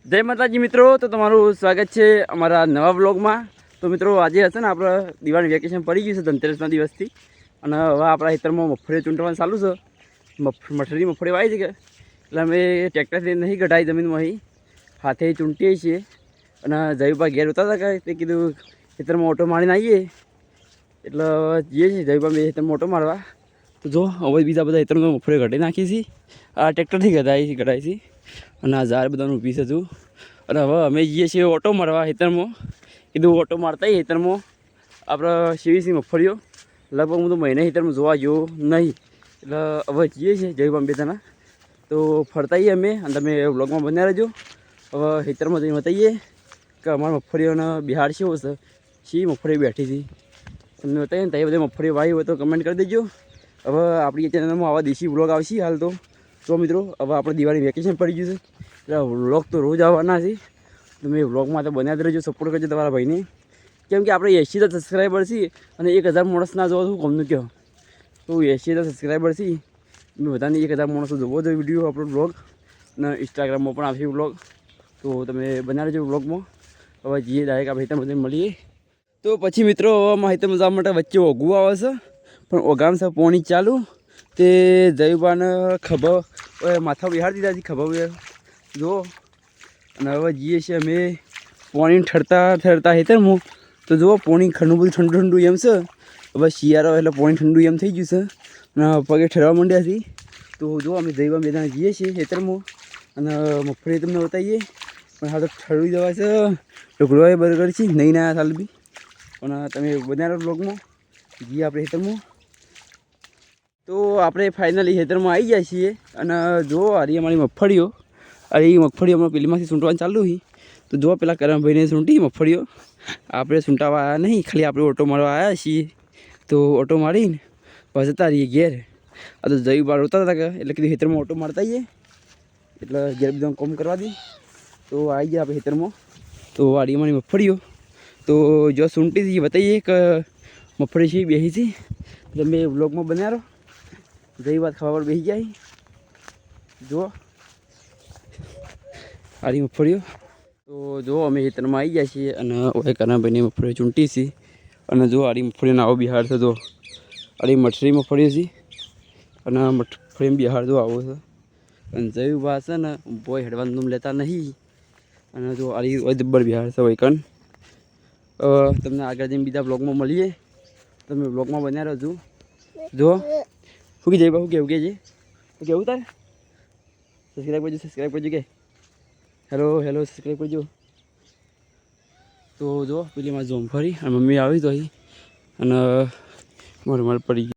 जय माताजी मित्रों, तो तमाરું સ્વાગત છે અમારા નવા વ્લોગમાં। તો મિત્રો આજે હશે ને આપણે દિવાળી વેકેશન પડી ગયું છે ધનતેરસના દિવસથી, અને હવે આપણા ખેતરમાં મગફળી ચૂંટવાનું ચાલુ છે। મગફળી વાવી છે કે એટલે અમે ટ્રેક્ટરથી નહીં કઢાઈ જમીનમાં અહીં હાથે ચૂંટીએ છીએ। અને જયુભાઈ ઘેર ઉતા હતા તે કીધું ખેતરમાં ઓટો મારીને આવીએ, એટલે જઈએ છીએ જયુભાઈ બે ખેતરમાં ઓટો મારવા। તો જો હવે બીજા બધા ખેતરમાં મગફળી કઢી નાખી છે, આ ટ્રેક્ટરથી કઢાઈ છે અને આ ઝાડ બધાનું ઊભી છે હજુ। અને હવે અમે જઈએ છીએ ઓટો મારવા ખેતરમાં। કીધું ઓટો મારતા ખેતરમાં આપણે સીવીસી મગફળીઓ લગભગ હું તો મહિને ખેતરમાં જોવા ગયો નહીં, એટલે હવે જઈએ છીએ જયુભાઈ બે જણા। તો ફરતાઈએ અમે, અને તમે વ્લોગમાં બન્યા રહેજો। હવે ખેતરમાં જઈને બતાવીએ કે અમારા મગફળીઓનો બિહાર કેવો છે, શી મગફળી બેઠી હતી તમને બતાવીએ ને। ત્યાં બધી મગફળી વાવી હોય તો કમેન્ટ કરી દેજો। હવે આપણી ચેનલમાં આવા દેશી વ્લોગ આવશે હાલ તો મિત્રો હવે આપણે દિવાળી વેકેશન પડી ગયું છે એટલે વ્લોગ તો રોજ આવવાના છે। તમે વ્લોગમાં તો બન્યા જ રહેજો, સપોર્ટ કરજો તમારા ભાઈને, કેમ કે આપણે 80 તો સબસ્ક્રાઈબર છીએ અને 1000 માણસ ના જોવો શું ગમનું કહો, તો 80 તો સબસ્ક્રાઈબર છીએ, મેં બધાને 1000 માણસો જોવો જોઈએ વિડીયો આપણો વ્લોગ, અને ઇન્સ્ટાગ્રામમાં પણ આવશે વ્લોગ, તો તમે બન્યા રહેજો વ્લોગમાં। હવે જઈએ ડાયરેક્ટ આપણે હિતમ બધે મળીએ। તો પછી મિત્રો હવે માહિતી જવા માટે વચ્ચે ઓઘું આવે છે, પણ ઓઘામ છે પોણી ચાલુ, તે જયુબાને ખભા માથા બિહાર દીધા છે ખભા જો। અને હવે જઈએ છીએ અમે પાણી ઠરતા હેતરમાં, તો જુઓ પાણી ઘણું બધું ઠંડુ ઠંડુ એમ છે। હવે શિયાળો એટલે પાણી ઠંડુ એમ થઈ ગયું છે અને પગે ઠરવા માંડ્યા છે। તો જો અમે જયુબા બેદાને જઈએ છીએ ખેતરમાં અને મગફળી તમને બતાવીએ, પણ હા તો ઠરવી દેવા છે, ઢોકળો એ બર્ગર છે નહીં ના સાલ બી, પણ તમે બનાવો બ્લોગમાં જઈએ આપણે ખેતરમાં। તો આપણે ફાઇનલી ખેતરમાં આવી જાય છીએ, અને જો હારી અમારી મગફળીઓ, અરે એ મગફળીઓ હમણાં પેલીમાંથી સૂંટવાનું ચાલુ છે। તો જો પેલા કરમભાઈને સૂંટી મગફળીઓ, આપણે સૂંટાવા આવ્યા નહીં, ખાલી આપણે ઓટો મારવા આવ્યા છીએ। તો ઓટો મારીને બસ જતા રહીએ ઘેર। આ તો જયું બાર હોતા હતા એટલે કીધું ખેતરમાં ઓટો મારતા આવીએ, એટલે ઘેર બધા કોમ કરવા દઈએ। તો આવી ગયા આપણે ખેતરમાં, તો હારી અમારી મગફળીઓ તો જો સૂંટી હતી બતાવીએ કે મગફળી છે બેસી છે, તમે વ્લોગમાં બન્યા રહો। જઈ વાત ખાવા પર બેસી જાય, જુઓ આરી મગફળીઓ। તો જો અમે ખેતરમાં આવી ગયા છીએ અને ઓય કરમભાઈની મગફળીઓ ચૂંટી છે, અને જો આરી મગફળીનો આવો બિહાર છે, જો આરી મઠરી મગફળીઓ છે અને મગફળી બિહાર જો આવો છે। અને જયું બા છે ને બોય હેડવાનું લેતા નહીં, અને જો આરી જબ્બર બિહાર છે હોય કણ। તમને આગળ જઈને બીજા બ્લોગમાં મળીએ, તમે બ્લોગમાં બન્યા રહેજો। જો શું કે જઈ બા, શું કેવું કે છે, શું કેવું તારે સબસ્ક્રાઈબ કરજો કે હેલો સબસ્ક્રાઈબ કરજો। તો જો પેલી માં જોમ ફરી અને મમ્મી આવી તો અહીં અને મારે પડી ગઈ।